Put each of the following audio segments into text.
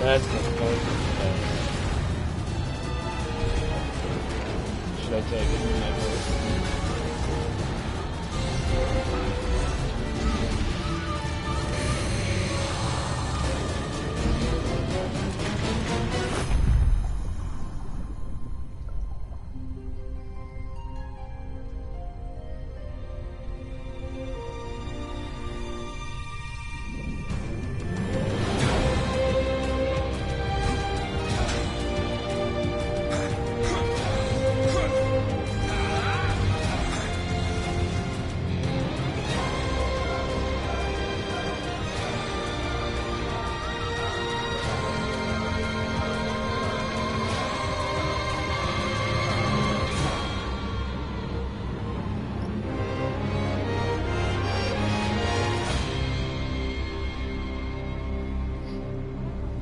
That's good. Should I take it in my voice?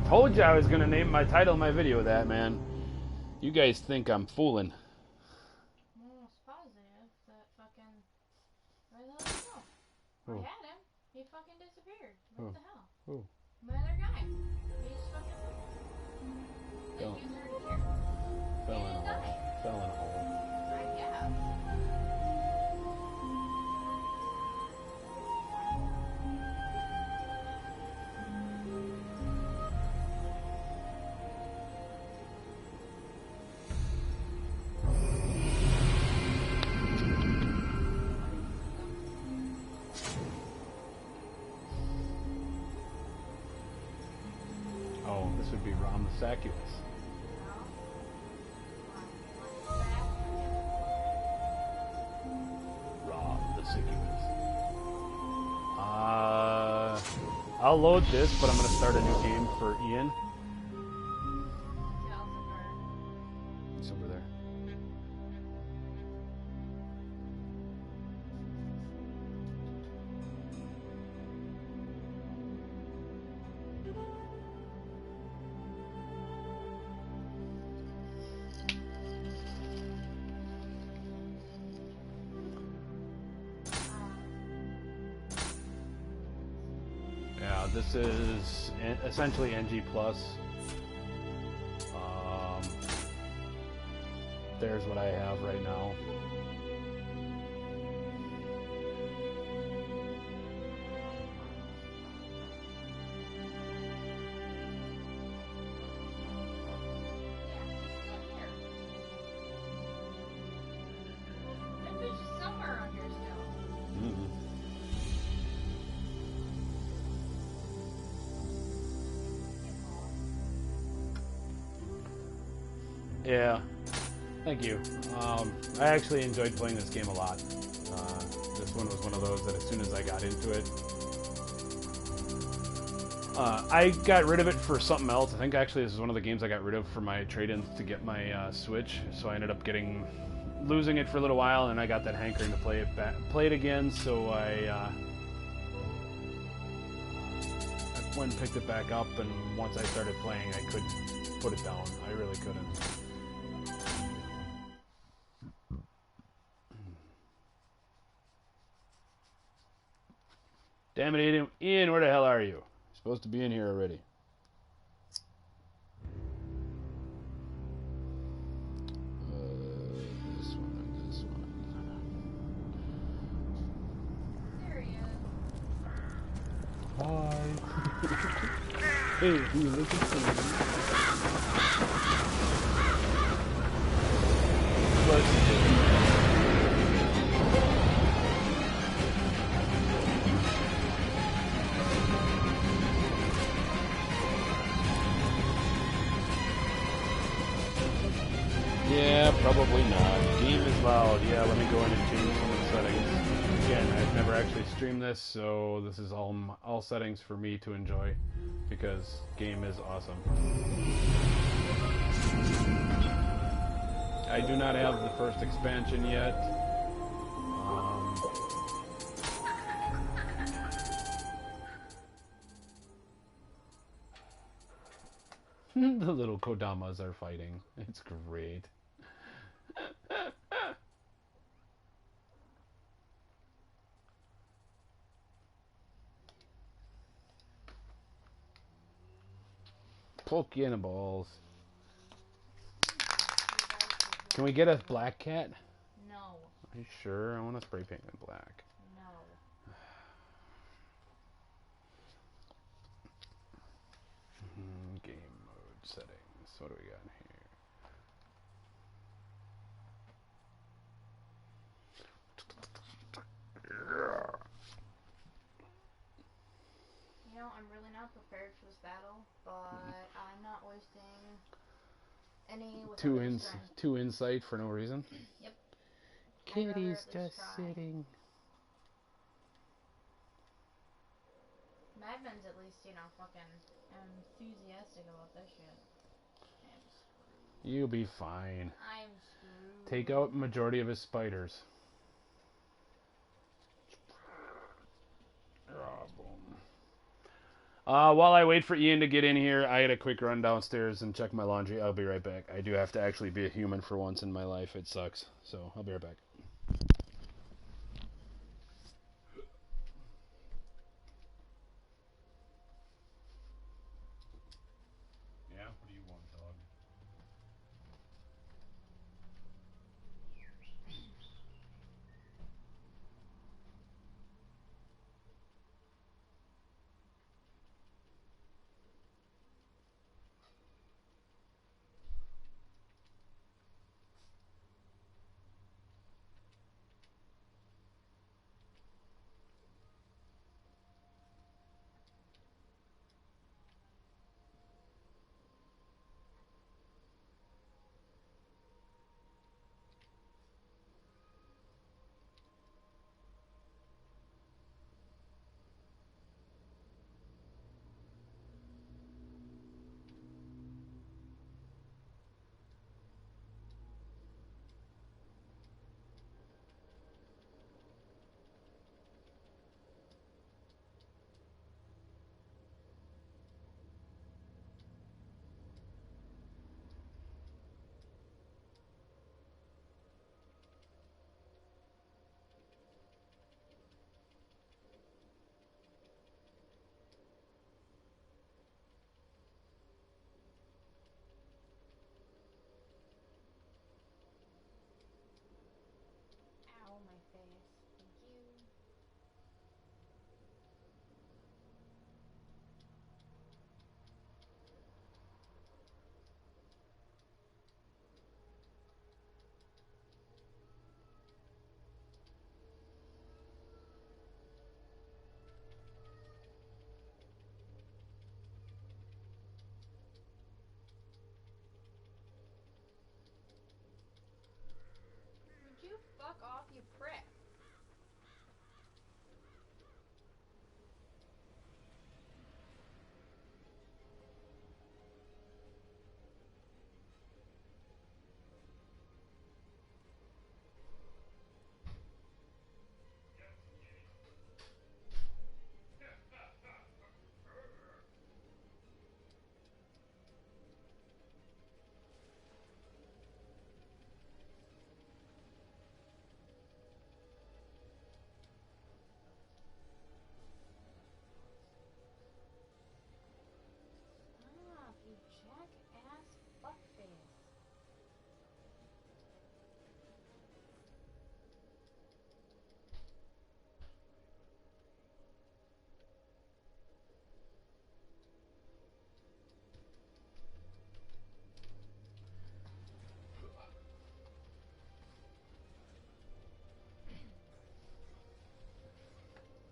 Told you I was gonna name my title of my video that, man. You guys think I'm fooling. Well, it's positive that fucking... Where the hell did he go? I had him. He fucking disappeared. What the hell? Who? My other guy. He just fucking... Like, he's already here. Fell He in a didn't hole. die. Fell in a hole. Yeah. Oh, this would be Rom the Saculus. Rom the Saculus. I'll load this, but I'm gonna start a new game for Ian. It's over there. Yeah, this is essentially NG+. There's what I have right now. Yeah, thank you. I actually enjoyed playing this game a lot. This one was one of those that as soon as I got into it, I got rid of it for something else. I think actually this is one of the games I got rid of for my trade-ins to get my Switch. So I ended up losing it for a little while, and I got that hankering to play it again. So I went and picked it back up, and once I started playing, I couldn't put it down. I really couldn't. Damn it, Ian, where the hell are you? You're supposed to be in here already. This one and this one. There he is. Hi. Hey, you looking for me? Yeah, probably not. Game is loud. Yeah, let me go in and change some of the settings. Again, I've never actually streamed this, so this is all settings for me to enjoy, because game is awesome. I do not have the first expansion yet. The little Kodamas are fighting. It's great. Poke you in the balls. Can we get a black cat? No. Are you sure? I want to spray paint in black. No. Game mode settings. What do we got here? You know, I'm really not prepared for this battle, but I'm not wasting any with Two insight for no reason. Yep. Kitty's just sitting. Madman's at least, you know, fucking enthusiastic about this shit. I'm screwed. You'll be fine. I'm screwed. Take out majority of his spiders. While I wait for Ian to get in here, I had a quick run downstairs and check my laundry. I'll be right back. I do have to actually be a human for once in my life. It sucks. So I'll be right back. Yeah, what do you want, dog? Ow, my face. Thank you. Would you fuck off, you prick? Stop, you jackass fuckface.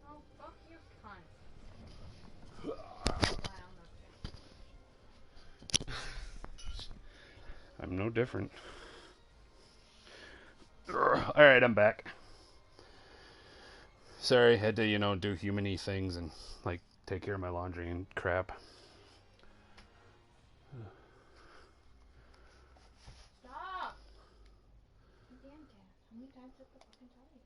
Oh, fuck you, cunt. Wow, no shit. I'm no different. Alright, I'm back. Sorry, had to, do human-y things and, take care of my laundry and crap. Stop! You damn cat. How many times did I fucking tell you?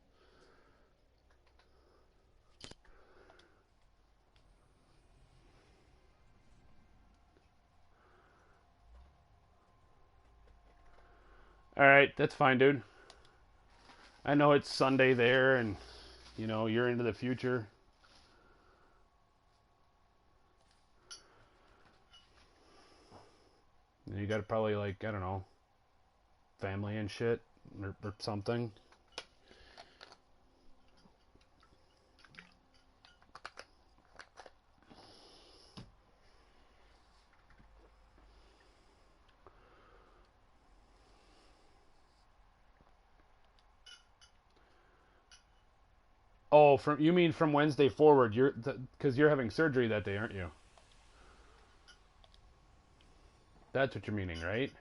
Alright, that's fine, dude. I know it's Sunday there and, you're into the future. . You got probably like, I don't know, family and shit or something. Oh, from you mean from Wednesday forward? You're because you're having surgery that day, aren't you? That's what you're meaning, right?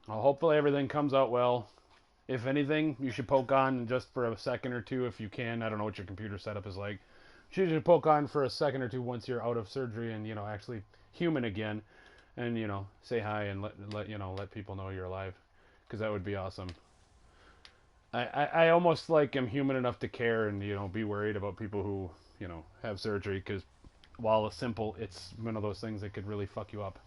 Well, hopefully everything comes out well. If anything, you should poke on just for a second or two if you can. I don't know what your computer setup is like. You should poke on for a second or two once you're out of surgery and actually human again, and say hi and let people know you're alive, because that would be awesome. I almost like am human enough to care and be worried about people who have surgery, because while it's simple, it's one of those things that could really fuck you up.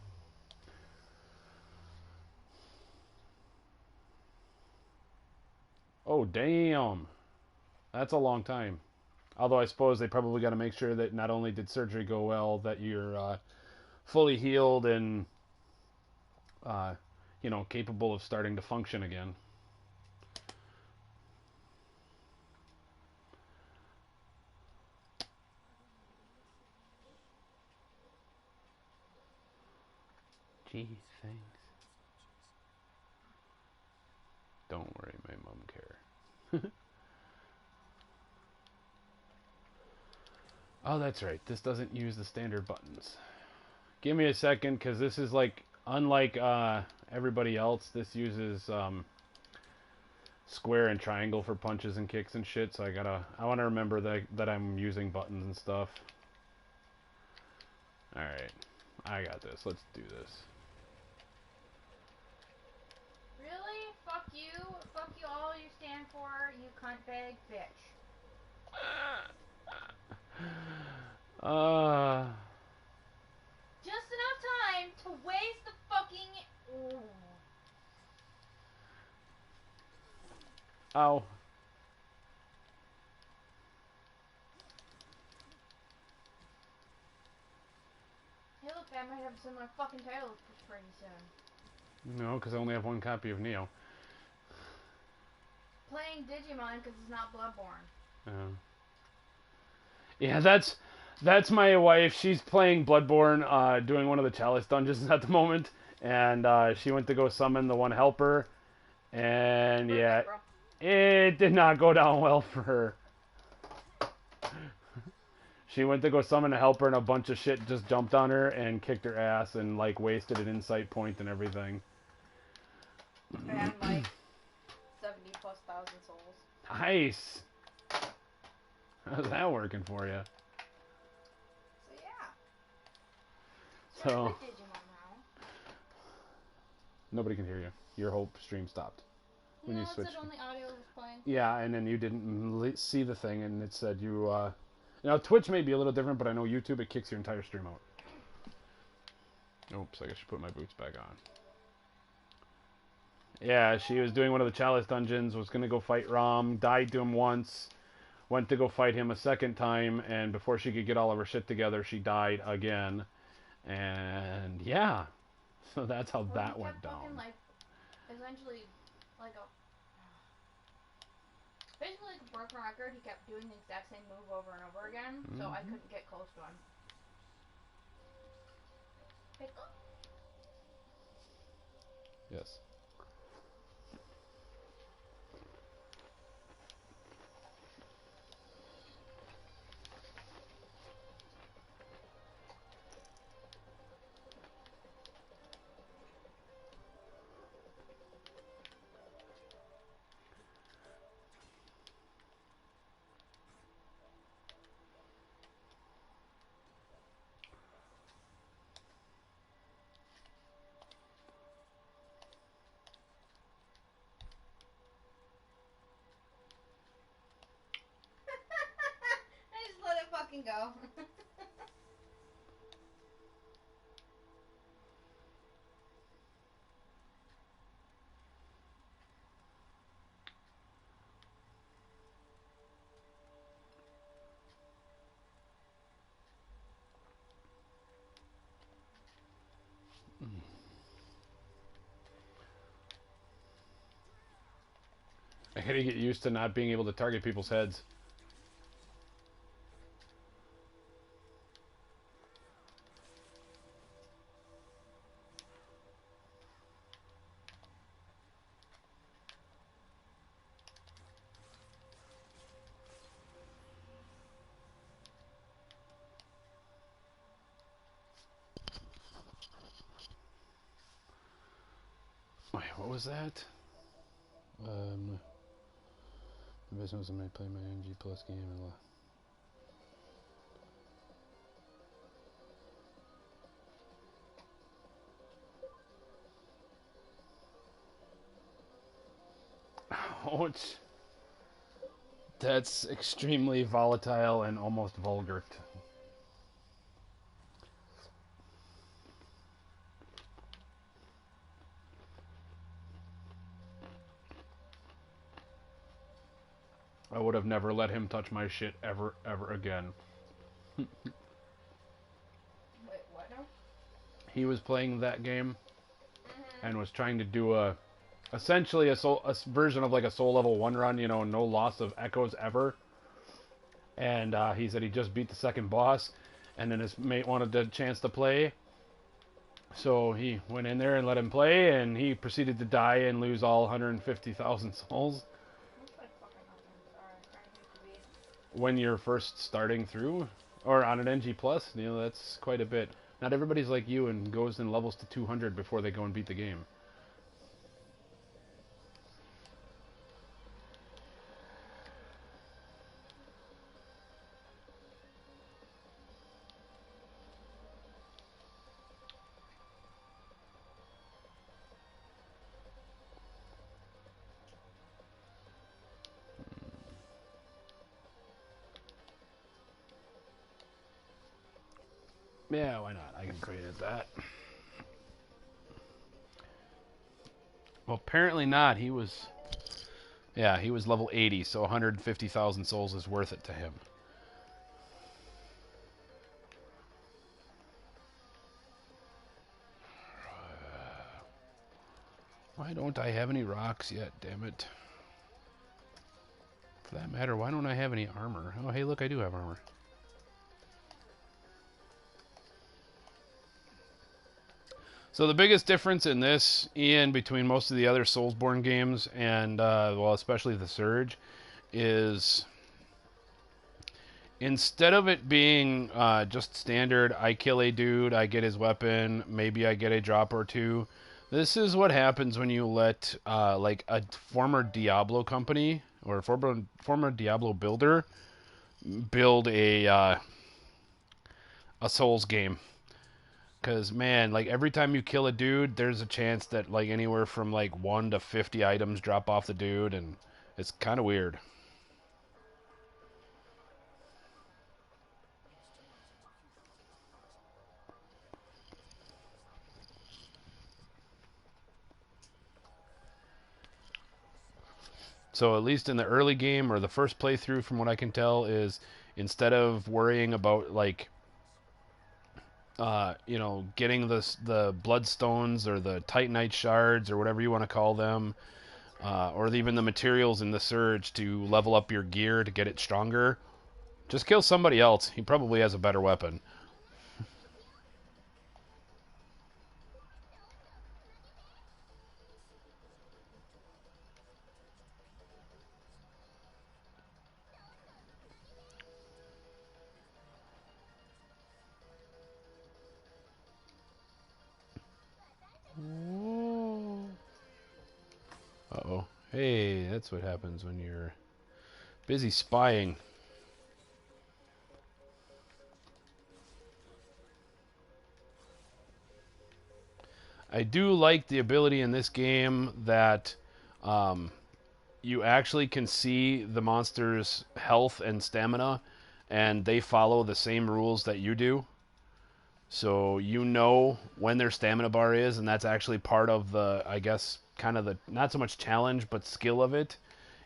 Oh damn, that's a long time. Although I suppose they probably got to make sure that not only did surgery go well, that you're fully healed and uh, capable of starting to function again. Geez, thanks. Don't worry, my mom care. Oh, that's right. This doesn't use the standard buttons. Give me a second, because this is like unlike everybody else. This uses square and triangle for punches and kicks and shit. So I want to remember that I'm using buttons and stuff. All right, I got this. Let's do this. Really? Fuck you. Fuck you all you stand for, you cunt bag bitch. Uh. Just enough time to waste the fucking... Ooh. Ow. Hey look, I might have a similar fucking title pretty soon. No, because I only have one copy of Nioh. Playing Digimon because it's not Bloodborne. Yeah, that's my wife. She's playing Bloodborne, doing one of the Chalice dungeons at the moment, and she went to go summon the one helper, and yeah, it did not go down well for her. She went to go summon a helper, and a bunch of shit just jumped on her and kicked her ass and like wasted an insight point and everything. And like 70 plus thousand souls. Nice. How's that working for you? So yeah. So I play Digimon now. nobody can hear you. Your whole stream stopped when you It switched. said only audio was playing. Yeah, and then you didn't see the thing, and it said you. Now Twitch may be a little different, but I know YouTube, it kicks your entire stream out. Oops, I should put my boots back on. Yeah, she was doing one of the Chalice dungeons, was gonna go fight Rom, died to him once, went to go fight him a second time, and before she could get all of her shit together, she died again. And yeah, so that's how that went down. Fucking, like, essentially, like a... Basically, like a broken record, he kept doing the exact same move over and over again, so I couldn't get close to him. Pickle? Yes. I just let it fucking go. I gotta get used to not being able to target people's heads. Wait, what was that? The business I might play my NG Plus game and ouch. That's extremely volatile and almost vulgar. I would have never let him touch my shit ever again. Wait, what now? He was playing that game and was trying to do essentially a version of like a soul level 1 run, you know, no loss of echoes ever. And he said he just beat the second boss, and then his mate wanted a chance to play. So he went in there and let him play, and he proceeded to die and lose all 150,000 souls. Looks like fucking nothing. Sorry, I'm trying to beat. When you're first starting through, or on an NG Plus, you know, that's quite a bit. Not everybody's like you and goes and levels to 200 before they go and beat the game. Yeah, why not? I can create it that. Well, apparently not. He was level 80, so 150,000 souls is worth it to him. Why don't I have any rocks yet, damn it? For that matter, why don't I have any armor? Oh, hey, look, I do have armor. So the biggest difference in this, Ian, between most of the other Soulsborne games and, well, especially the Surge, is instead of it being just standard, I kill a dude, I get his weapon, maybe I get a drop or two. This is what happens when you let like a former Diablo company or a former Diablo builder build a Souls game. Because, man, like, every time you kill a dude, there's a chance that, like, anywhere from, like, 1 to 50 items drop off the dude, and it's kind of weird. So, at least in the early game, or the first playthrough, from what I can tell, is instead of worrying about, like, you know, getting the bloodstones or the titanite shards or whatever you want to call them, or even the materials in the Surge to level up your gear to get it stronger, just kill somebody else. He probably has a better weapon. Uh-oh. Hey, that's what happens when you're busy spying. I do like the ability in this game that you actually can see the monster's health and stamina, and they follow the same rules that you do. So you know when their stamina bar is, and that's actually part of the, I guess, kind of the, not so much challenge, but skill of it,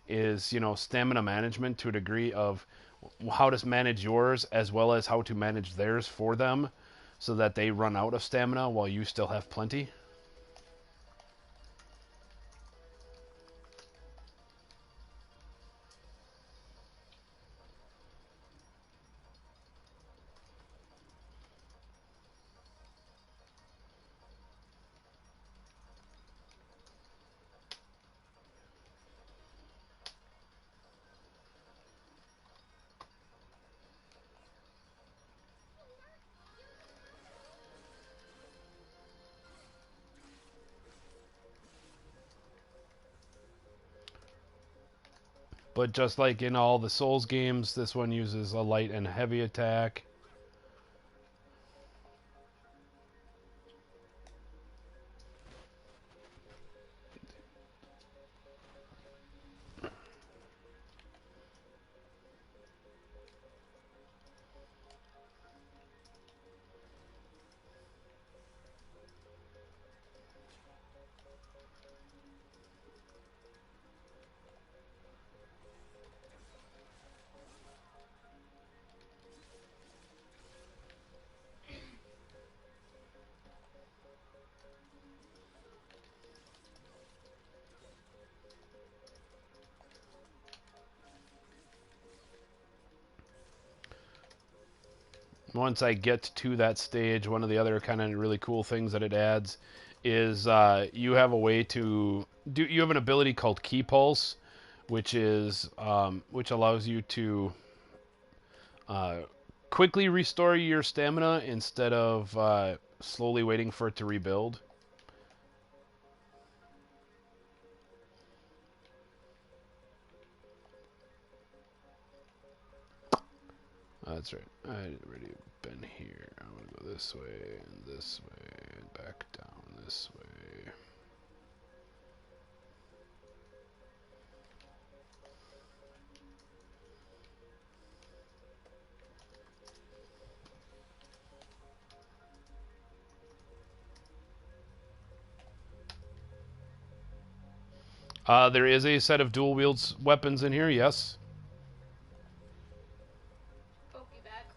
is, you know, stamina management to a degree of how to manage yours as well as how to manage theirs for them so that they run out of stamina while you still have plenty. But just like in all the Souls games, this one uses a light and heavy attack. Once I get to that stage, one of the other kind of really cool things that it adds is you have a way to do. You have an ability called Key Pulse, which allows you to uh, quickly restore your stamina instead of slowly waiting for it to rebuild. That's right. I'd already been here. I'm gonna go this way and this way and back down this way. There is a set of dual wields weapons in here, yes. Pokebag.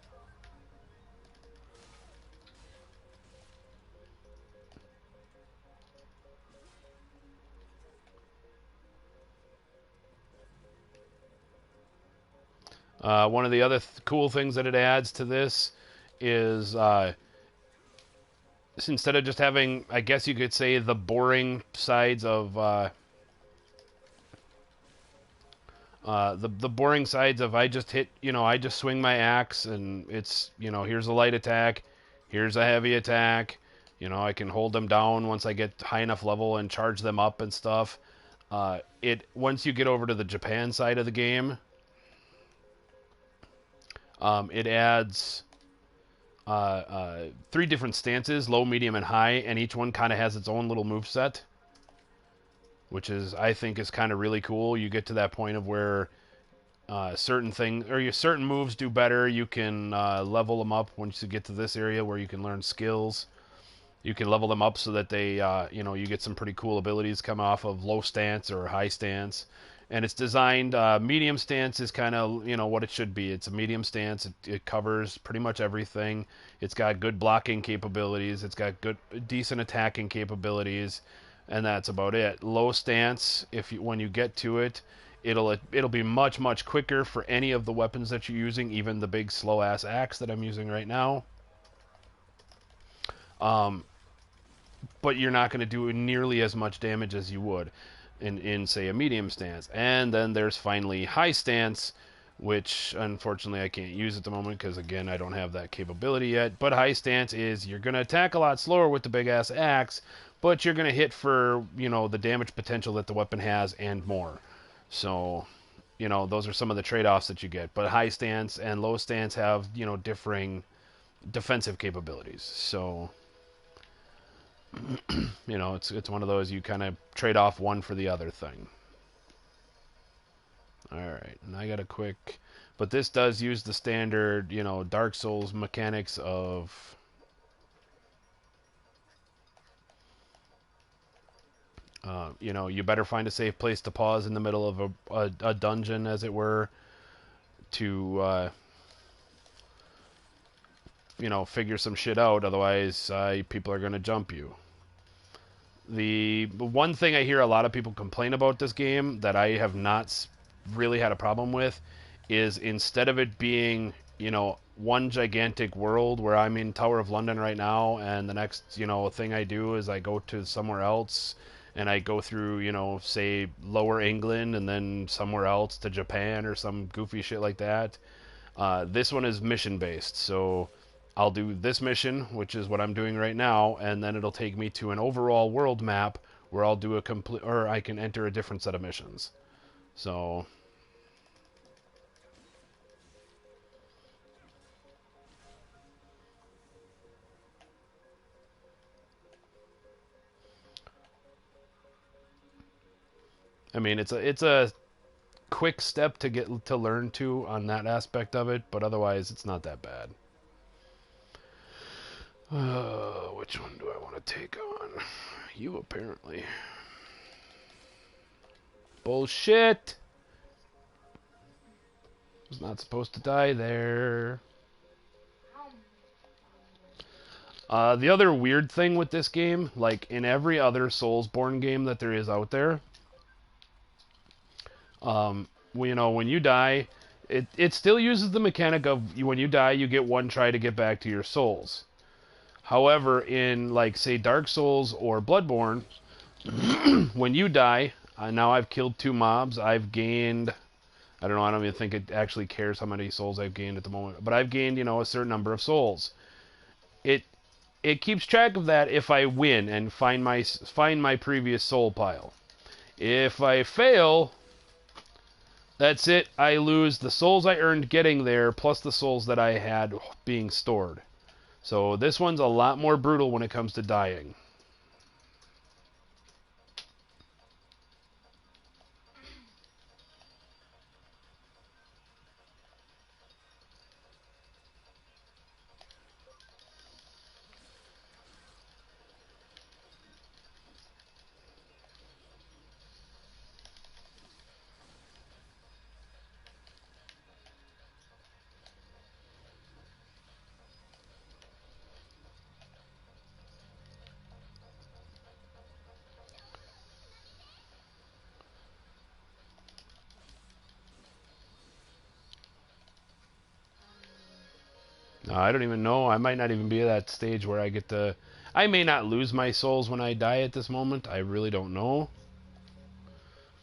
One of the other cool things that it adds to this is instead of just having, I guess you could say, the boring sides of the boring sides of I just hit, I just swing my axe and it's, here's a light attack, here's a heavy attack, I can hold them down once I get high enough level and charge them up and stuff. Once you get over to the Japan side of the game, it adds three different stances, low, medium, and high, and each one kind of has its own little move set, which I think is kind of really cool. You get to that point of where certain moves do better. You can level them up once you get to this area where you can learn skills. You can level them up so that they, you get some pretty cool abilities come off of low stance or high stance. And it's designed, medium stance is kind of, what it should be. It's a medium stance. It covers pretty much everything. It's got good blocking capabilities. It's got decent attacking capabilities. And that's about it. Low stance, when you get to it, it'll be much, much quicker for any of the weapons that you're using, even the big slow-ass axe that I'm using right now. But you're not going to do nearly as much damage as you would in say, a medium stance. And then there's finally high stance, which unfortunately I can't use at the moment because, again, I don't have that capability yet. But high stance is you're going to attack a lot slower with the big-ass axe, but you're going to hit for, the damage potential that the weapon has and more. So, those are some of the trade-offs that you get. But high stance and low stance have, differing defensive capabilities. So, it's one of those you kind of trade off one for the other thing. All right, and I got a quick, but this does use the standard, Dark Souls mechanics of you better find a safe place to pause in the middle of a dungeon, as it were, to figure some shit out. Otherwise, people are going to jump you. The one thing I hear a lot of people complain about this game that I have not really had a problem with is, instead of it being, one gigantic world where I'm in Tower of London right now, and the next, thing I do is I go to somewhere else and I go through, say, Lower England and then somewhere else to Japan or some goofy shit like that. This one is mission based, so I'll do this mission, which is what I'm doing right now, and then it'll take me to an overall world map where I'll do or I can enter a different set of missions. So, I mean, it's a quick step to get to learn to on that aspect of it, but otherwise it's not that bad. Which one do I want to take on? You, apparently. Bullshit! Was not supposed to die there. The other weird thing with this game, like in every other Soulsborne game that there is out there, when you die, it still uses the mechanic of when you die, you get one try to get back to your souls. However, in, like, say, Dark Souls or Bloodborne, when you die, now I've killed 2 mobs, I've gained, I don't know, I don't even think it actually cares how many souls I've gained at the moment, but I've gained, a certain number of souls. It it keeps track of that if I win and find my previous soul pile. If I fail, that's it. I lose the souls I earned getting there plus the souls that I had being stored. So this one's a lot more brutal when it comes to dying. I don't even know. I might not even be at that stage where I get to... I may not lose my souls when I die at this moment. I really don't know.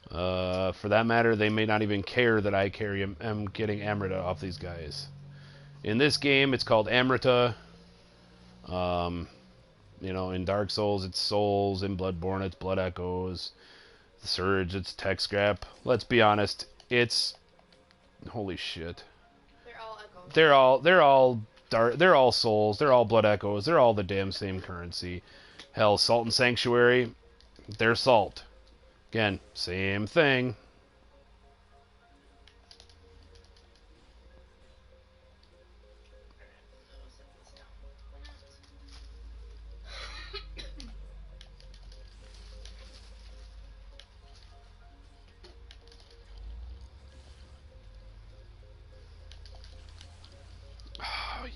For that matter, they may not even care that I am getting Amrita off these guys. In this game, it's called Amrita. In Dark Souls, it's Souls. In Bloodborne, it's Blood Echoes. Surge, it's Tech Scrap. Let's be honest, it's... Holy shit. They're all echoes. They're all Souls. They're all Blood Echoes. They're all the damn same currency. Hell, Salt and Sanctuary, they're Salt. Again, same thing.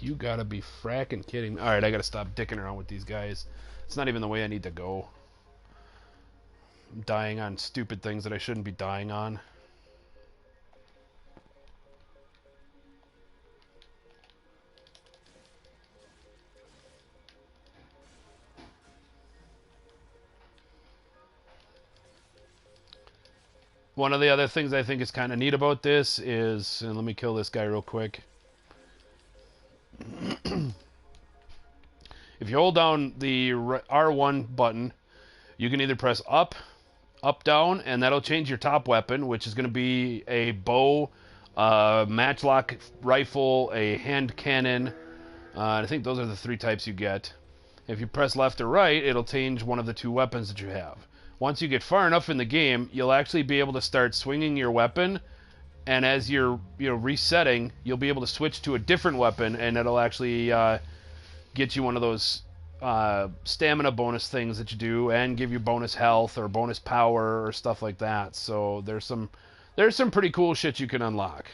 You gotta be fracking kidding me. Alright, I gotta stop dicking around with these guys. It's not even the way I need to go. I'm dying on stupid things that I shouldn't be dying on. One of the other things I think is kind of neat about this is, and let me kill this guy real quick. If you hold down the R1 button, you can either press up, down, and that'll change your top weapon, which is going to be a bow, matchlock rifle, a hand cannon. I think those are the 3 types you get. If you press left or right, it'll change one of the 2 weapons that you have. Once you get far enough in the game, you'll actually be able to start swinging your weapon, and as you're resetting, you'll be able to switch to a different weapon, and it'll actually get you one of those stamina bonus things that you do, and give you bonus health or bonus power or stuff like that. So there's some pretty cool shit you can unlock.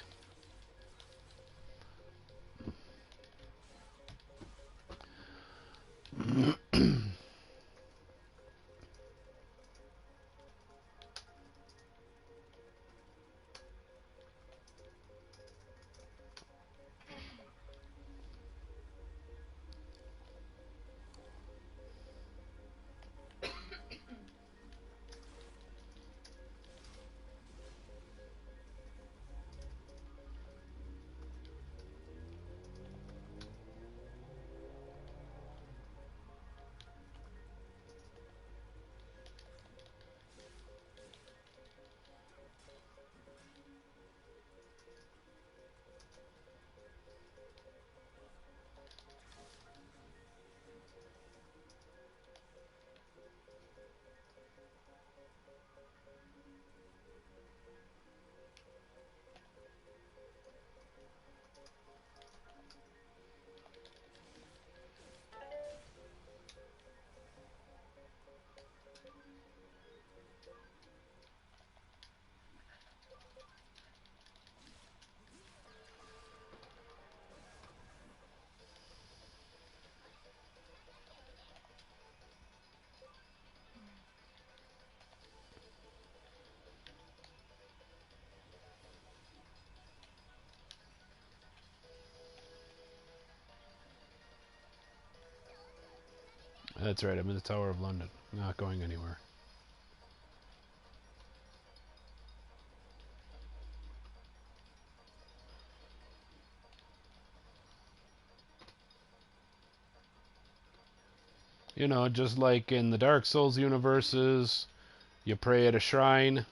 That's right, I'm in the Tower of London. Not going anywhere. You know, just like in the Dark Souls universes, you pray at a shrine,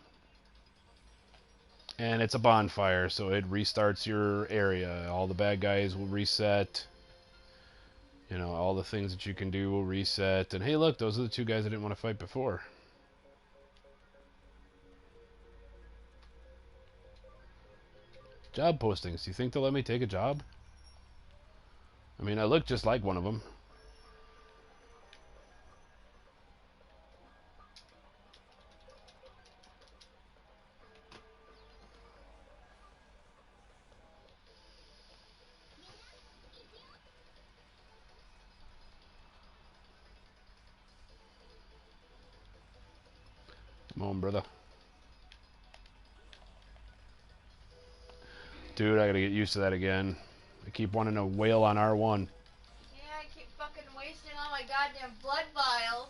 and it's a bonfire, so it restarts your area. All the bad guys will reset. You know, all the things that you can do will reset. And hey, look, those are the two guys I didn't want to fight before. Job postings. Do you think they'll let me take a job? I mean, I look just like one of them. Come on, brother. Dude, I gotta get used to that again. I keep wanting to wail on R1. Yeah, I keep fucking wasting all my goddamn blood vials.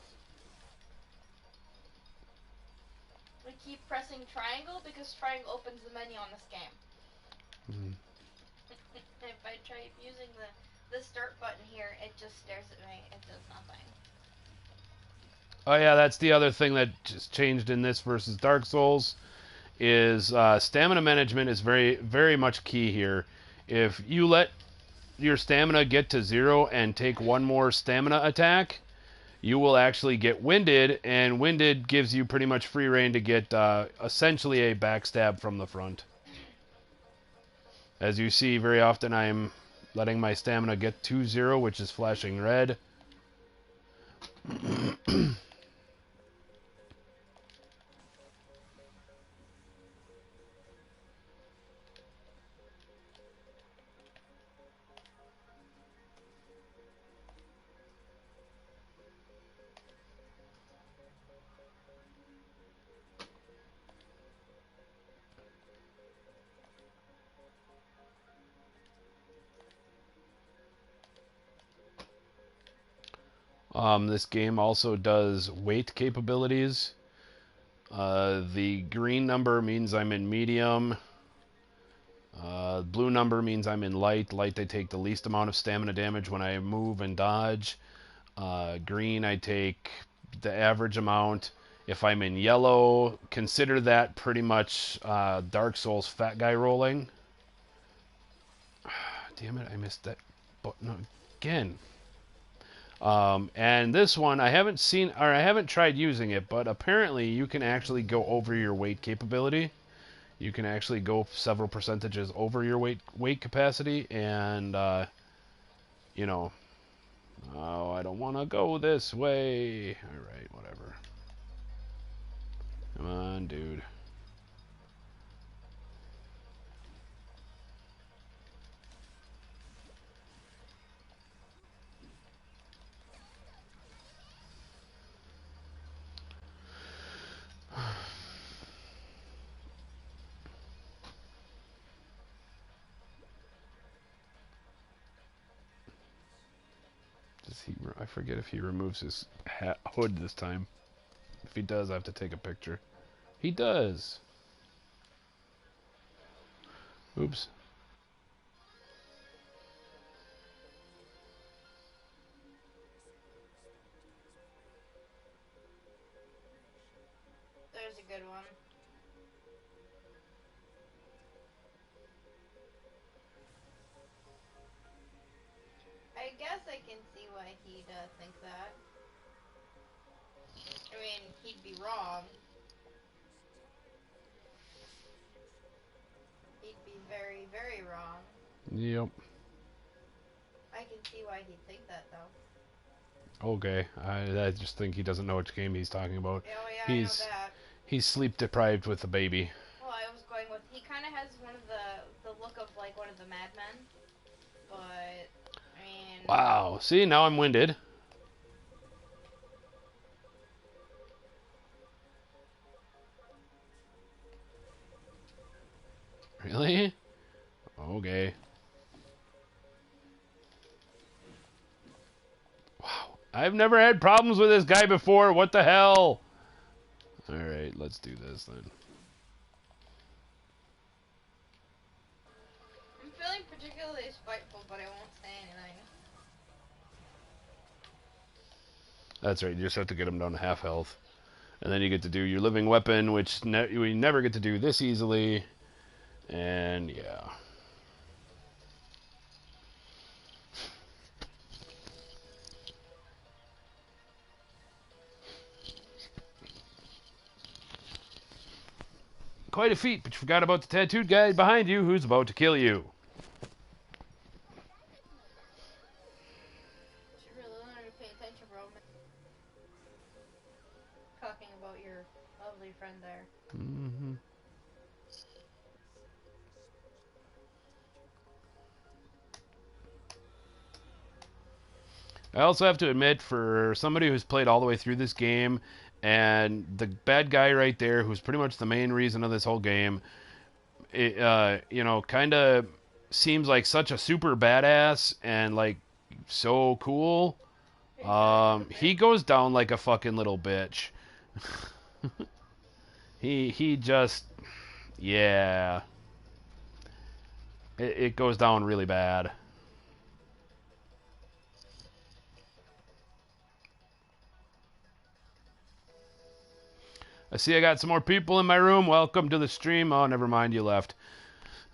I keep pressing triangle because triangle opens the menu on this game. Mm. If I try using the start button here, it just stares at me. It does nothing. Oh yeah, that's the other thing that just changed in this versus Dark Souls is stamina management is very, very much key here. If you let your stamina get to 0 and take one more stamina attack, you will actually get winded, and winded gives you pretty much free reign to get essentially a backstab from the front. As you see, very often I'm letting my stamina get to 0, which is flashing red. This game also does weight capabilities. The green number means I'm in medium. Blue number means I'm in light. Light, I take the least amount of stamina damage when I move and dodge. Green, I take the average amount. If I'm in yellow, consider that pretty much Dark Souls fat guy rolling. Damn it, I missed that button again. And this one, I haven't seen, or I haven't tried using it, but apparently you can actually go over your weight capability. You can actually go several percentages over your weight capacity, and you know, oh, I don't want to go this way. All right, whatever. Come on, dude. Does he? I forget if he removes his hood this time. If he does, I have to take a picture. He does. Oops. There's a good one. I guess I can see why he'd think that. I mean, he'd be wrong. He'd be very, very wrong. Yep. I can see why he'd think that, though. Okay. I just think he doesn't know which game he's talking about. Oh, yeah, I know He's that. he's sleep deprived with the baby. Well, I was going with, he kind of has one of the look of, like, one of the madmen. But, I mean... Wow. See, now I'm winded. Really? Okay. Wow. I've never had problems with this guy before. What the hell? Alright, let's do this then. I'm feeling particularly spiteful, but I won't say anything. That's right, you just have to get him down to half health. And then you get to do your living weapon, which we never get to do this easily. And yeah. Quite a feat, but you forgot about the tattooed guy behind you who's about to kill you. Should really learn to pay attention, bro. Talking about your lovely friend there. Mm-hmm. I also have to admit, for somebody who's played all the way through this game, and the bad guy right there, who's pretty much the main reason of this whole game, it, kind of seems like such a super badass and like so cool. He goes down like a fucking little bitch. he just, yeah, it goes down really bad. I see I got some more people in my room. Welcome to the stream. Oh, never mind, you left.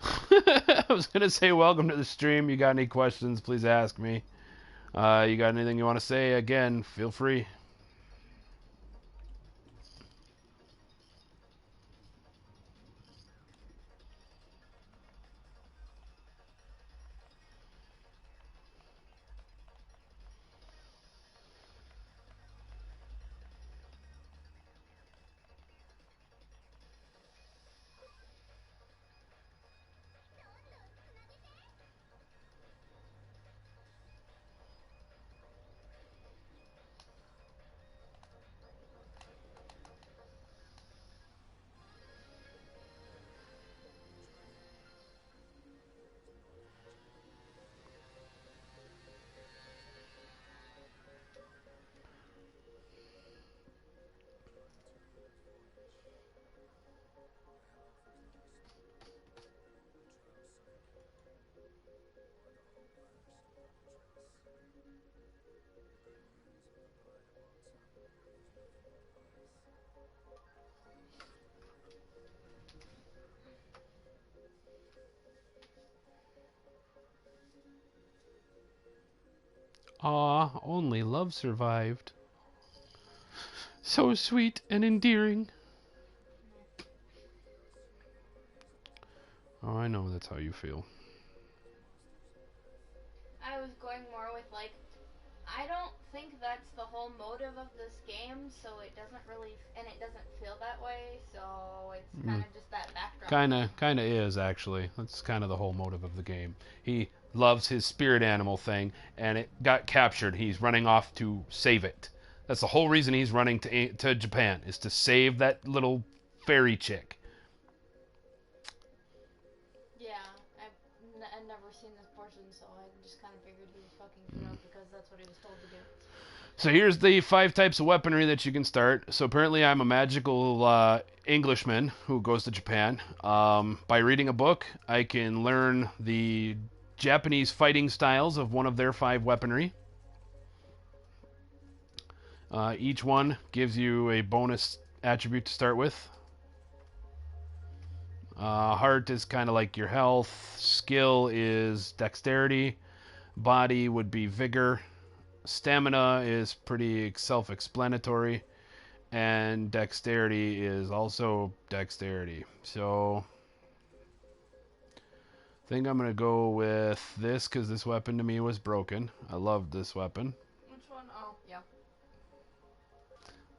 I was going to say welcome to the stream. You got any questions, please ask me. You got anything you want to say, again, feel free. Ah, only love survived. So sweet and endearing. Oh, I know that's how you feel. I was going more with like, I don't think that's the whole motive of this game, so it doesn't really, and it doesn't feel that way, so it's kind of just that backdrop. Kinda is, actually. That's kind of the whole motive of the game. He loves his spirit animal thing, and it got captured. He's running off to save it. That's the whole reason he's running to Japan, is to save that little fairy chick. Yeah, I've never seen this portion, so I just kind of figured he was fucking Kuno because that's what he was told to do. So here's the 5 types of weaponry that you can start. So apparently I'm a magical Englishman who goes to Japan. By reading a book, I can learn the Japanese fighting styles of one of their 5 weaponry. Each one gives you a bonus attribute to start with. Heart is kind of like your health. Skill is dexterity. Body would be vigor. Stamina is pretty self-explanatory. And dexterity is also dexterity. So I think I'm going to go with this because this weapon to me was broken. I loved this weapon. Which one? Oh, yeah.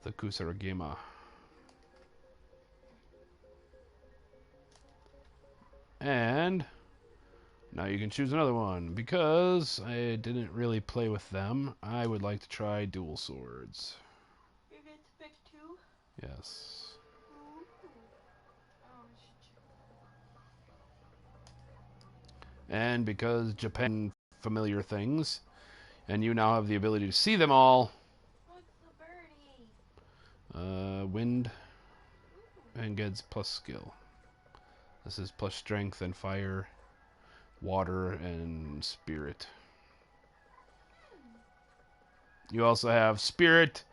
The Kusarigama. And now you can choose another one. Because I didn't really play with them, I would like to try dual swords. You get to pick 2? Yes. Ooh. Oh, And because Japan familiar things, And you now have the ability to see them all. What's the birdie? Wind and gets plus skill. This is plus strength and fire, water, and spirit. You also have spirit,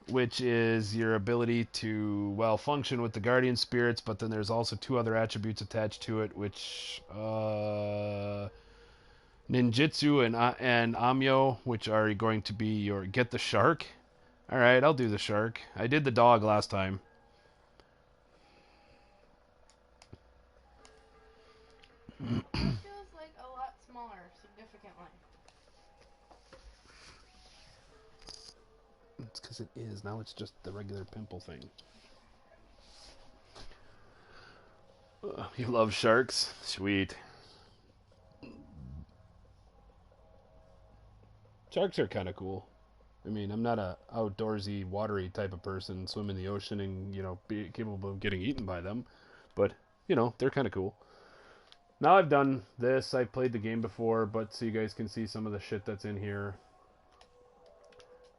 which is your ability to, well, function with the guardian spirits, but then there's also 2 other attributes attached to it, which ninjutsu and amyo, which are going to be your get the shark. All right, I'll do the shark. I did the dog last time. It feels like a lot smaller, significantly. It's because it is. Now it's just the regular pimple thing. You love sharks? Sweet. Sharks are kind of cool. I mean, I'm not a outdoorsy, watery type of person, swim in the ocean and, be capable of getting eaten by them. But, they're kind of cool. Now I've done this. I've played the game before, but so you guys can see some of the shit that's in here.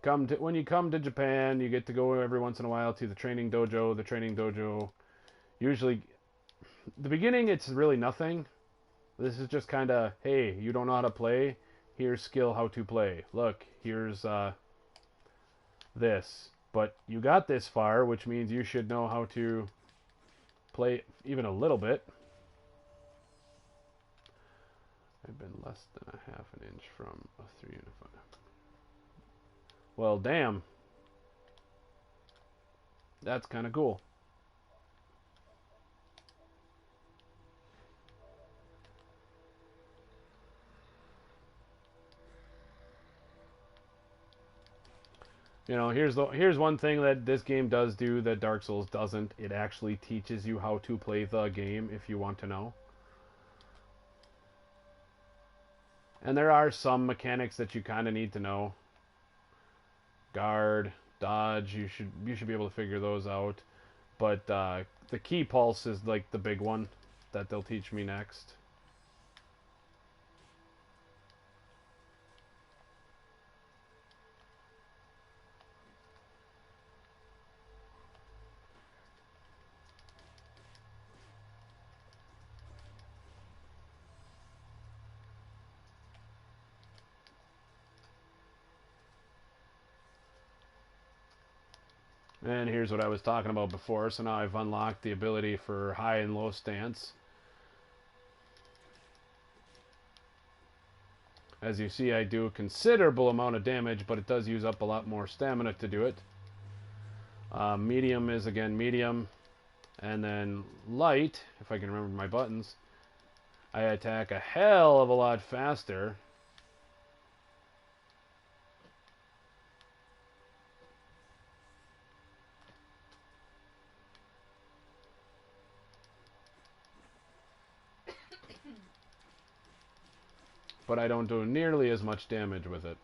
When you come to Japan, you get to go every once in a while to the training dojo. The training dojo, usually, the beginning, it's really nothing. This is just kind of, hey, you don't know how to play? Here's skill how to play. Look, here's this. But you got this far, which means you should know how to play even a little bit. I've been less than a half an inch from a 3 unified. Well, damn. That's kind of cool. Here's one thing that this game does do that Dark Souls doesn't. It actually teaches you how to play the game if you want to know. And there are some mechanics that you kind of need to know. Guard, dodge, you should be able to figure those out. But the key pulse is like the big one that they'll teach me next. And here's what I was talking about before. So now I've unlocked the ability for high and low stance. As you see, I do a considerable amount of damage, but it does use up a lot more stamina to do it. Medium is, again, medium. And then light, if I can remember my buttons, I attack a hell of a lot faster. But I don't do nearly as much damage with it.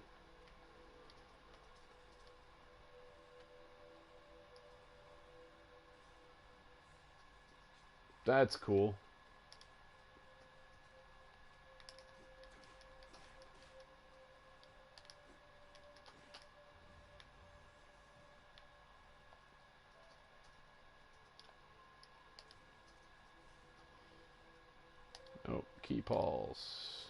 That's cool. Oh, key pulse.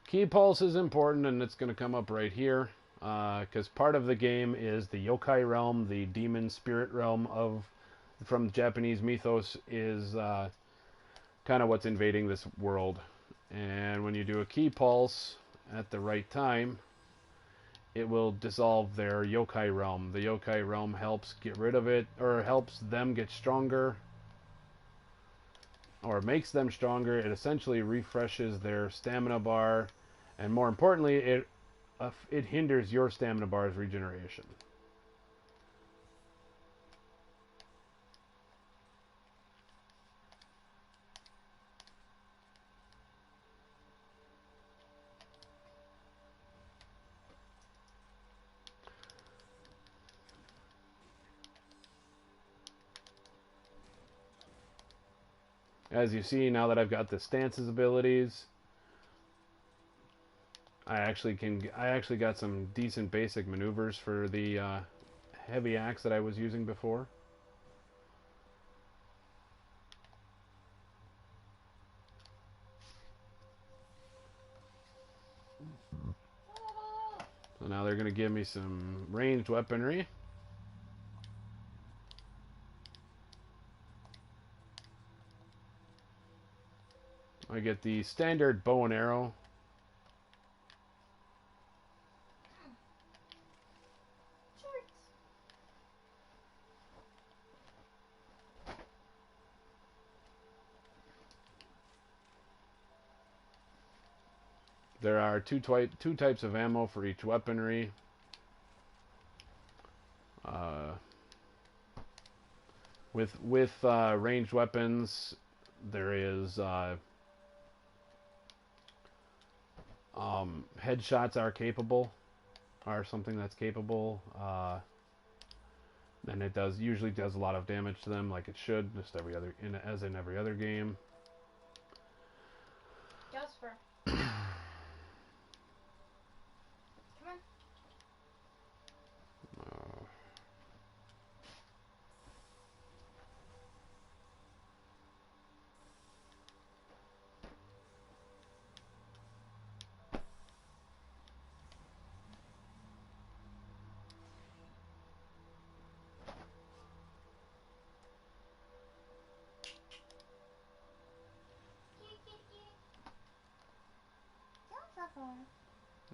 Key pulse is important, and it's going to come up right here. Because part of the game is the yokai realm, the demon spirit realm from Japanese mythos is kind of what's invading this world. And when you do a key pulse at the right time, it will dissolve their yokai realm. The yokai realm helps get rid of it, or helps them get stronger, or makes them stronger. It essentially refreshes their stamina bar, and more importantly, it hinders your stamina bar's regeneration. As you see, now that I've got the stances abilities, I actually got some decent basic maneuvers for the heavy axe that I was using before. So now they're going to give me some ranged weaponry. I get the standard bow and arrow. There are two types of ammo for each weaponry. With ranged weapons, there is headshots are something that's capable. And it usually does a lot of damage to them, like it should, just as in every other game. Jasper.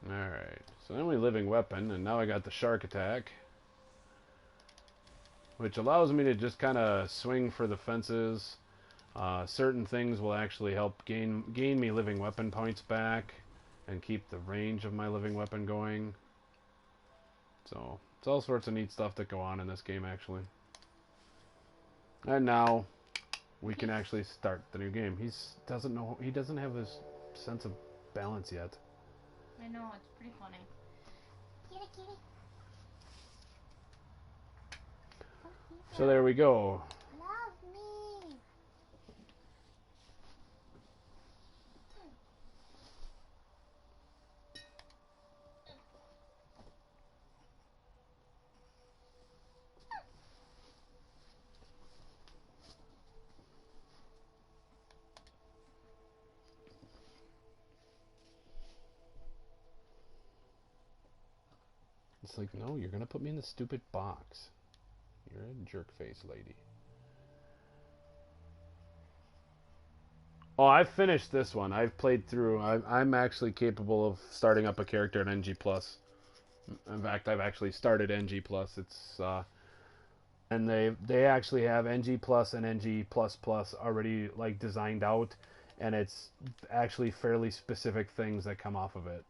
Alright, so then we living weapon, and now I got the shark attack, which allows me to just kind of swing for the fences. Certain things will actually help gain me living weapon points back and keep the range of my living weapon going. So it's all sorts of neat stuff that go on in this game, actually. And now we can actually start the new game. He doesn't have his sense of balance yet. I know, it's pretty funny. Kitty, kitty. So there we go. Love me. It's like, no, you're gonna put me in the stupid box. You're a jerk face lady. Oh, I've finished this one. I've played through. I'm actually capable of starting up a character in NG+. In fact, I've actually started NG+. It's and they actually have NG+ and NG++ already like designed out, and it's actually fairly specific things that come off of it.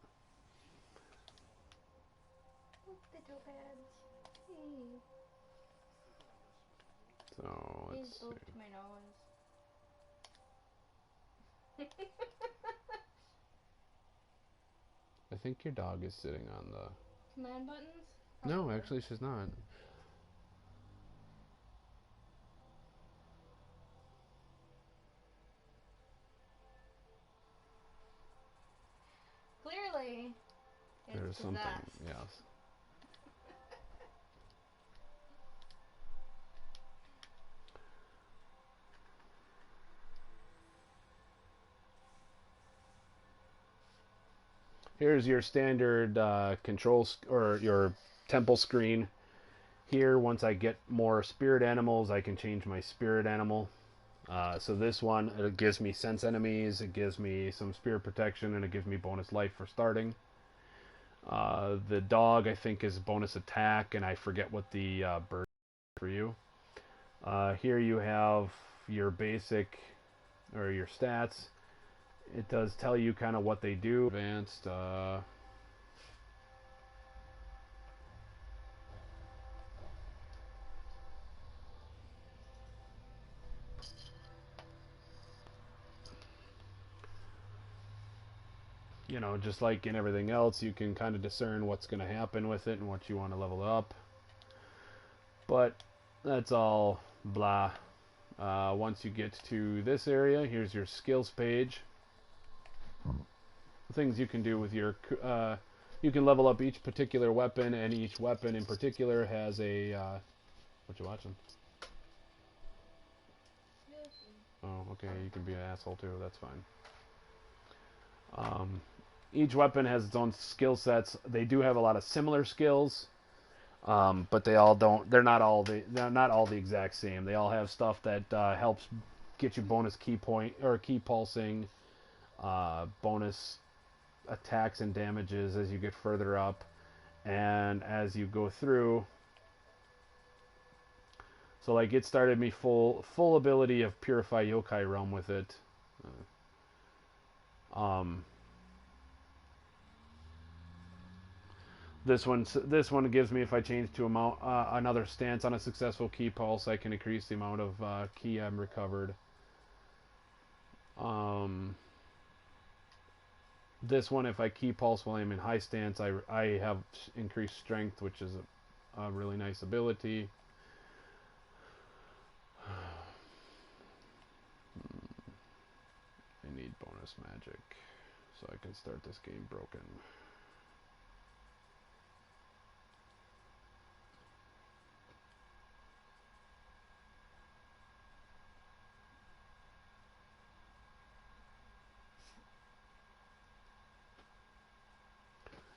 So let's see. My nose. I think your dog is sitting on the Command buttons? No, actually she's not. Clearly, There's something, yes. Here's your standard or your temple screen. Here, once I get more spirit animals, I can change my spirit animal. So this one, it gives me sense enemies, it gives me some spirit protection, and it gives me bonus life for starting. The dog, I think, is bonus attack, and I forget what the bird is for you. Here you have your basic, or your stats. It does tell you kind of what they do. Advanced, you know, just like in everything else, you can kind of discern what's going to happen with it and what you want to level up. But that's all blah. Once you get to this area, here's your skills page. Things you can do with your you can level up each particular weapon, and each weapon in particular has a what you watching? Oh, okay, you can be an asshole too, that's fine. Each weapon has its own skill sets. They do have a lot of similar skills, but they all don't. They're not all the exact same. They all have stuff that helps get you bonus key point or key pulsing, bonus attacks and damages as you get further up, and as you go through. So like it started me full ability of Purify Yokai Realm with it. This one gives me, if I change to another stance on a successful key pulse, I can increase the amount of key I'm recovered. This one, if I key pulse while I'm in high stance, I have increased strength, which is a really nice ability. I need bonus magic so I can start this game broken.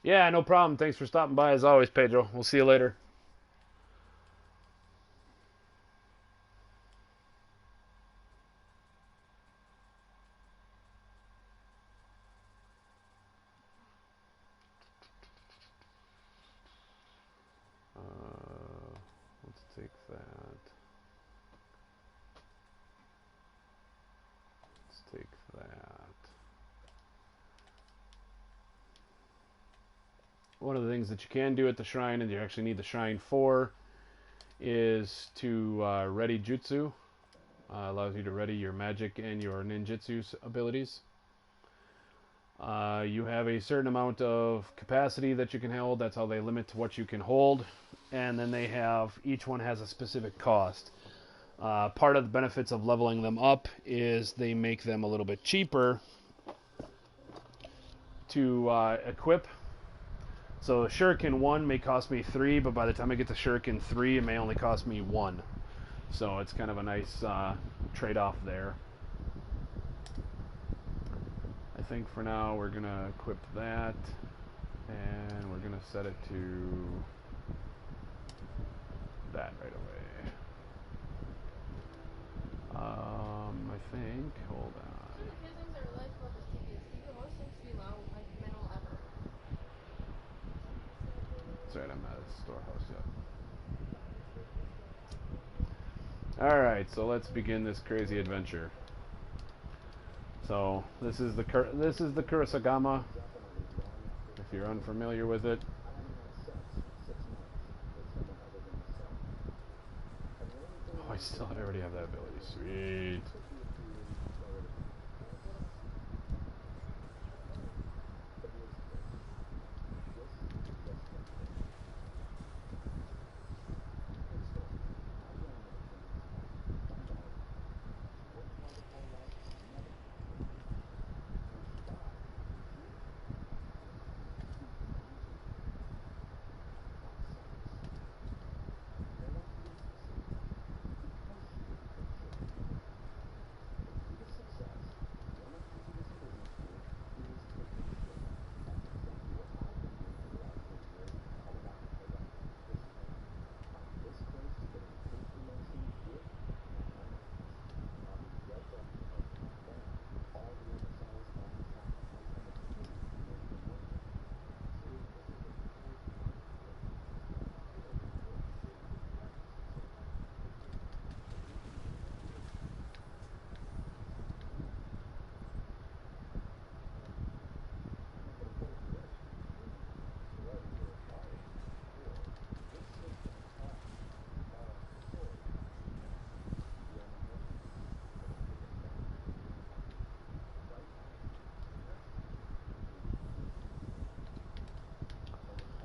Yeah, no problem. Thanks for stopping by as always, Pedro. We'll see you later. Let's take that. Let's take that. One of the things that you can do at the shrine, and you actually need the shrine for, is to ready jutsu. Allows you to ready your magic and your ninjutsu abilities. You have a certain amount of capacity that you can hold. That's how they limit what you can hold. And then they have, each one has a specific cost. Part of the benefits of leveling them up is they make them a little bit cheaper to equip. So Shuriken 1 may cost me 3, but by the time I get to Shuriken 3, it may only cost me 1. So it's kind of a nice trade-off there. I think for now we're going to equip that, and we're going to set it to that right away. I think, hold on. That's right, I'm not at the storehouse yet. Alright, so let's begin this crazy adventure. So, this is the Kurosagama, if you're unfamiliar with it. Oh, I already have that ability. Sweet.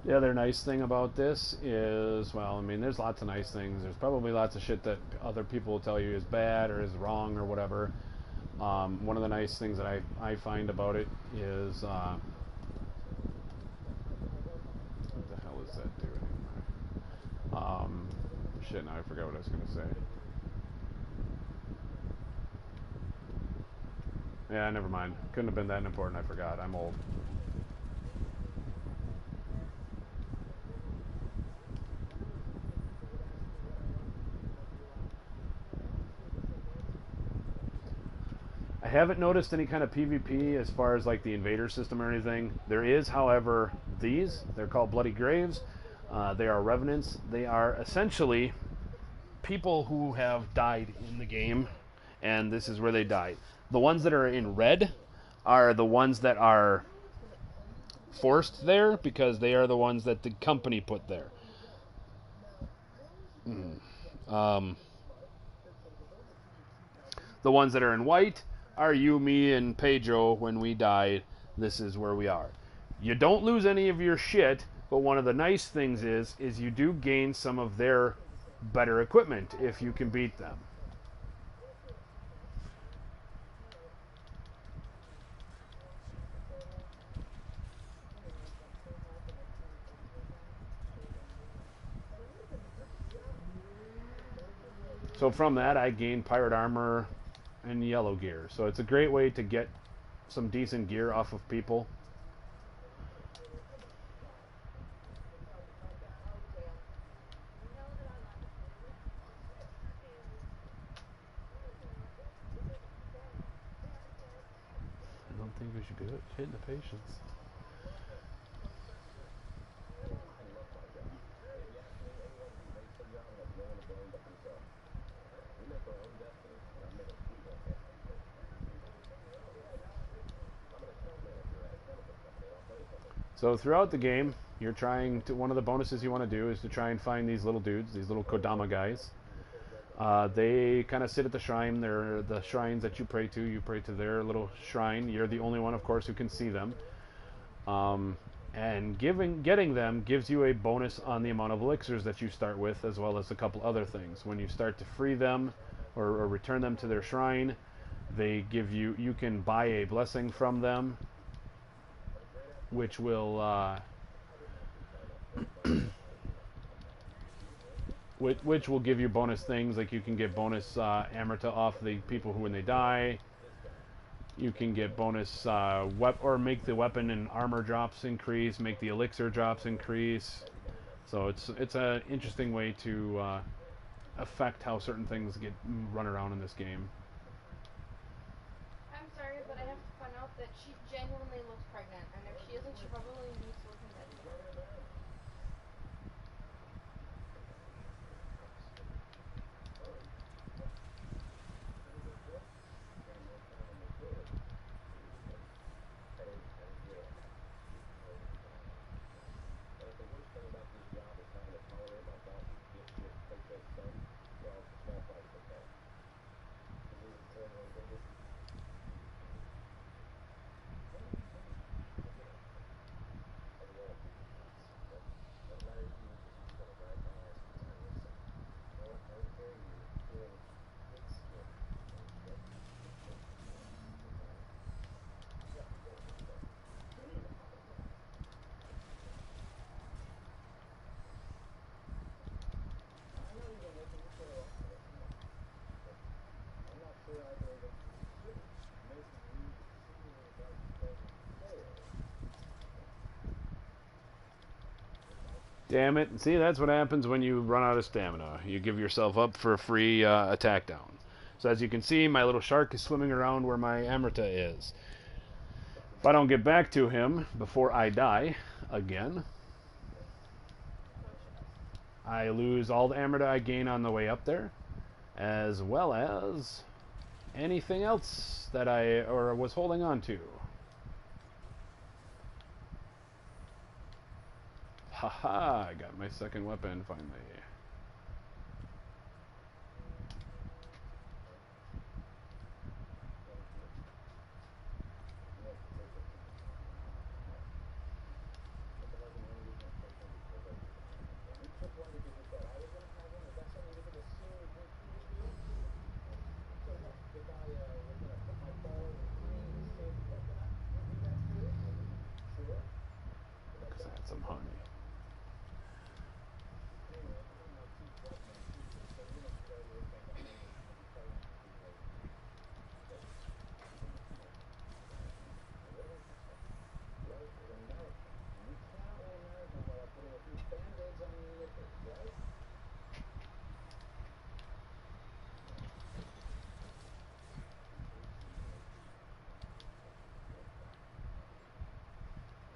The other nice thing about this is, well, I mean, there's lots of nice things. There's probably lots of shit that other people will tell you is bad or is wrong or whatever. One of the nice things that I find about it is, what the hell is that doing? Shit, now I forgot what I was going to say. Yeah, never mind. Couldn't have been that important. I forgot. I'm old. I haven't noticed any kind of PvP as far as like the invader system or anything. There is, however, these. They're called Bloody Graves. They are revenants. They are essentially people who have died in the game, and this is where they died. The ones that are in red are the ones that are forced there because they are the ones that the company put there. The ones that are in white are you, me, and Pedro when we died. This is where we are. You don't lose any of your shit, but one of the nice things is you do gain some of their better equipment if you can beat them. So from that, I gained pirate armor and yellow gear. So it's a great way to get some decent gear off of people. I don't think we should be hitting the patients. So throughout the game, you're trying to. One of the bonuses you want to do is to try and find these little dudes, these little Kodama guys. They kind of sit at the shrine. They're the shrines that you pray to. You pray to their little shrine. You're the only one, of course, who can see them. And getting them gives you a bonus on the amount of elixirs that you start with, as well as a couple other things. When you start to free them or return them to their shrine, they give you. You can buy a blessing from them, which will. Which will give you bonus things, like you can get bonus amrita off the people who when they die. You can get bonus or make the weapon and armor drops increase, make the elixir drops increase. So it's an interesting way to affect how certain things get run around in this game. I'm sorry, but I have to point out that she genuinely looks pregnant, and if she isn't, she probably needs to look in bed. Damn it. See, that's what happens when you run out of stamina. You give yourself up for a free attack down. So as you can see, my little shark is swimming around where my amrita is. If I don't get back to him before I die again, I lose all the amrita I gain on the way up there, as well as anything else that I was holding on to. Haha, I got my second weapon finally. Because I had some honey.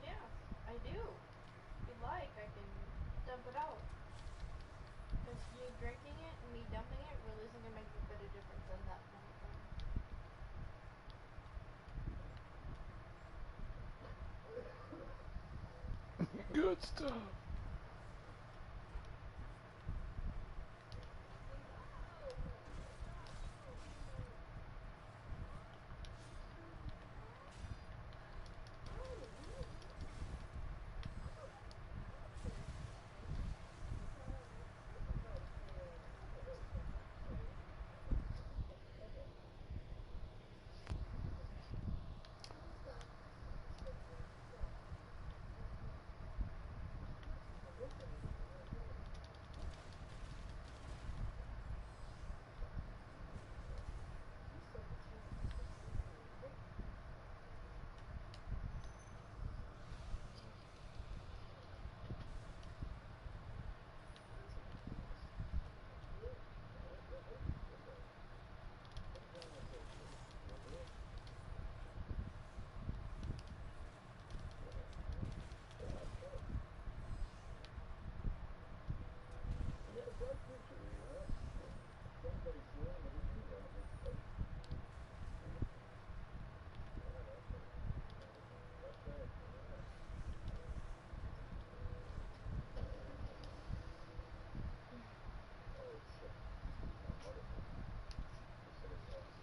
Yes, I do. If you'd like, I can dump it out. Because you drinking it and me dumping it really isn't going to make a bit of difference in that kind of thing. Good stuff.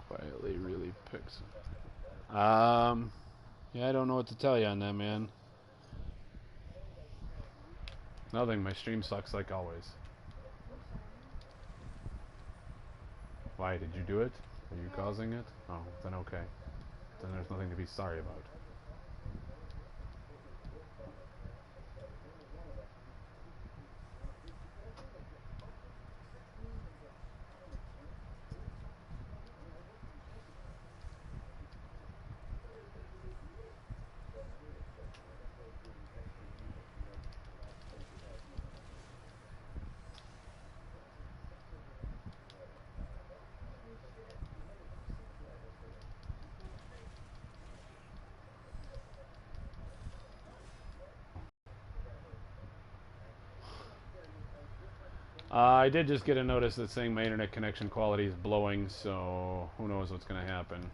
Quietly really picks it. Yeah, I don't know what to tell you on that, man. Nothing. My stream sucks like always. I'm sorry. Why? Did you do it? Are you No. causing it? Oh, then okay. Then there's nothing to be sorry about. I did just get a notice that saying my internet connection quality is blowing, so who knows what's going to happen.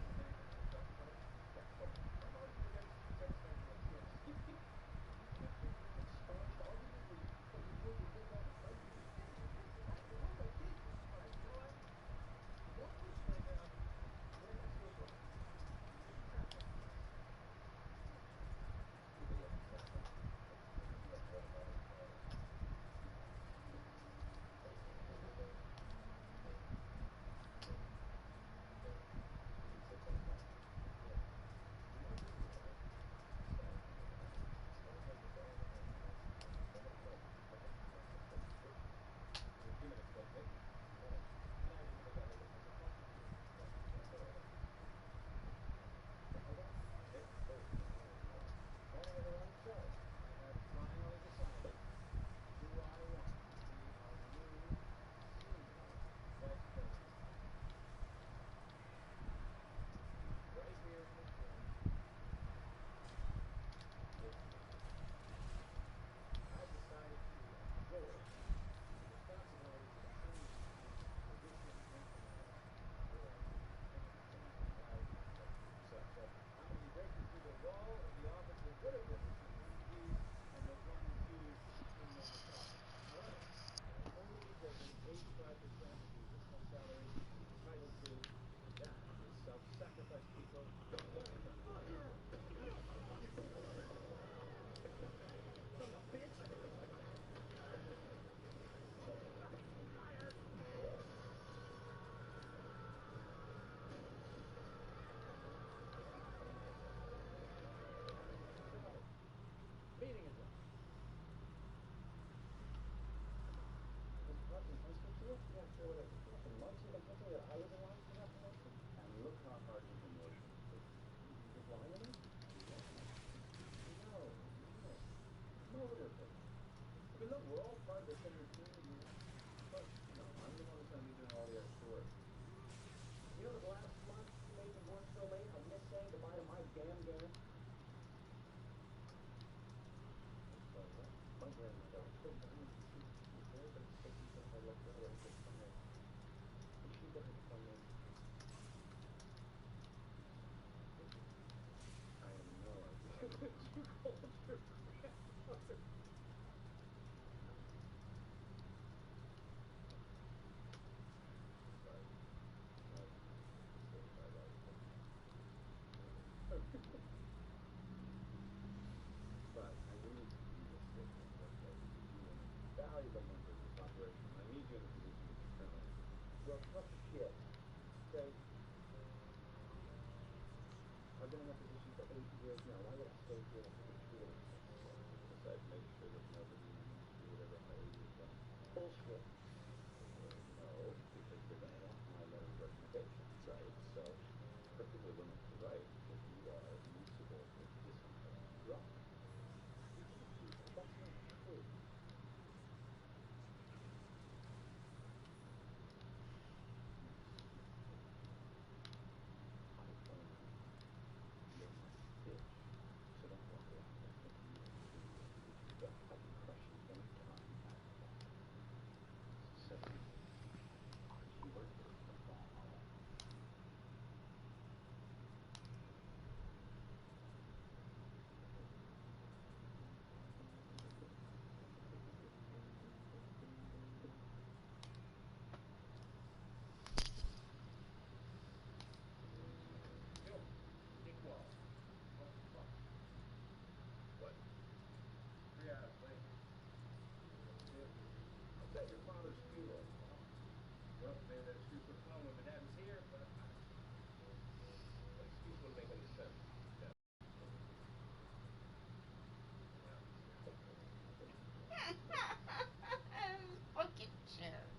Fucking shit.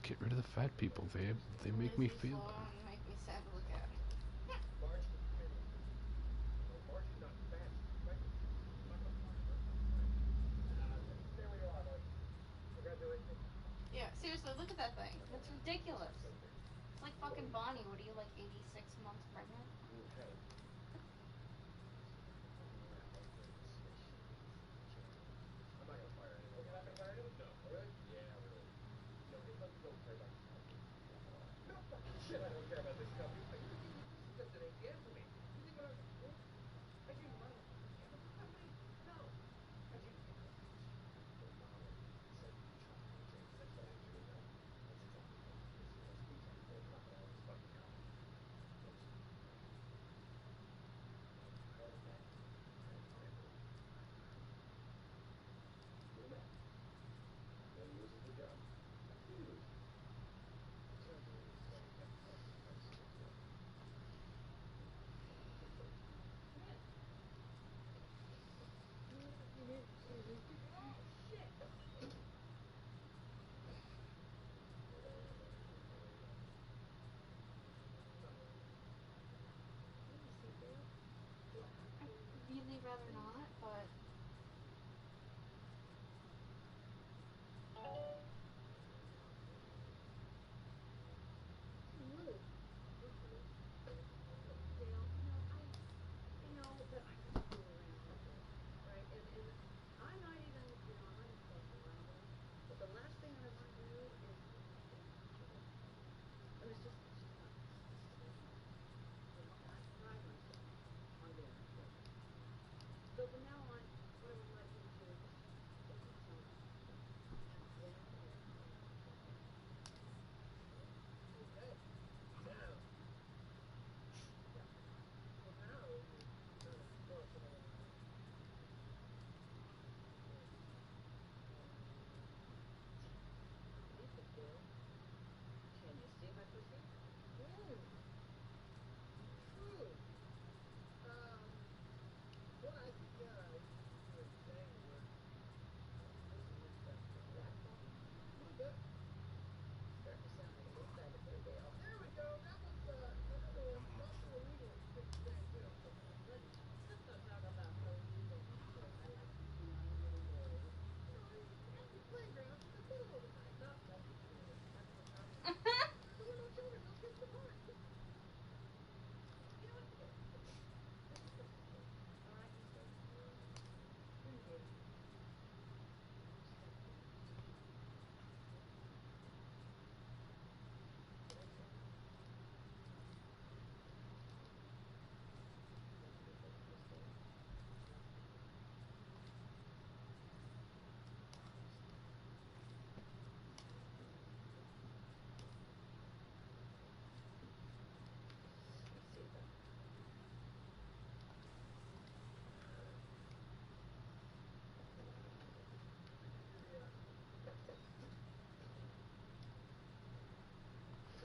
Get rid of the fat people, babe. They make me feel Slow good. and make me sad to look at. Yeah, seriously, look at that thing. That's ridiculous. It's like fucking Bonnie. What are you, like 86 months pregnant?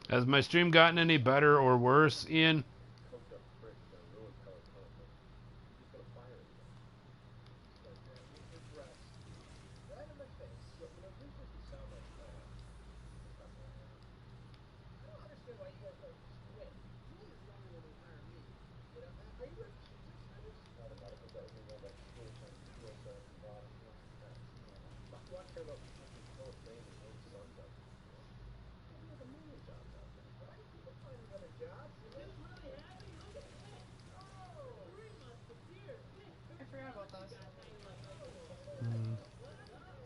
Has my stream gotten any better or worse, Ian? I forgot about those.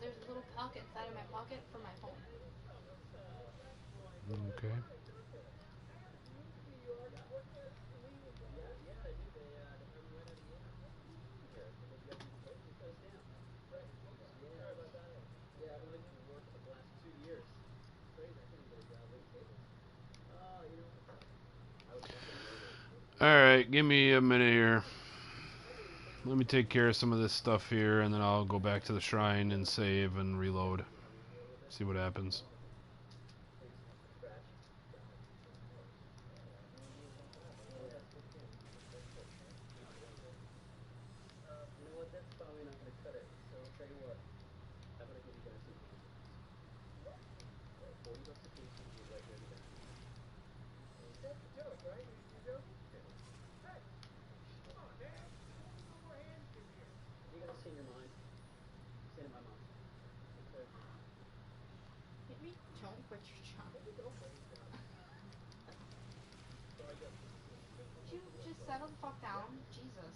There's a little pocket inside of my pocket for my phone. Okay. Alright, give me a minute here. Let me take care of some of this stuff here, and then I'll go back to the shrine and save and reload. See what happens. Maybe don't quit your job. Would you just settle the fuck down? Jesus.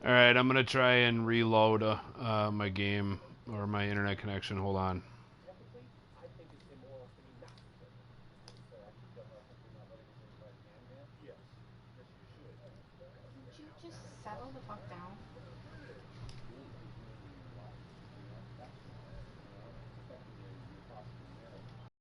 Alright, I'm gonna try and reload my game or my internet connection. Hold on. Would you just settle the fuck down?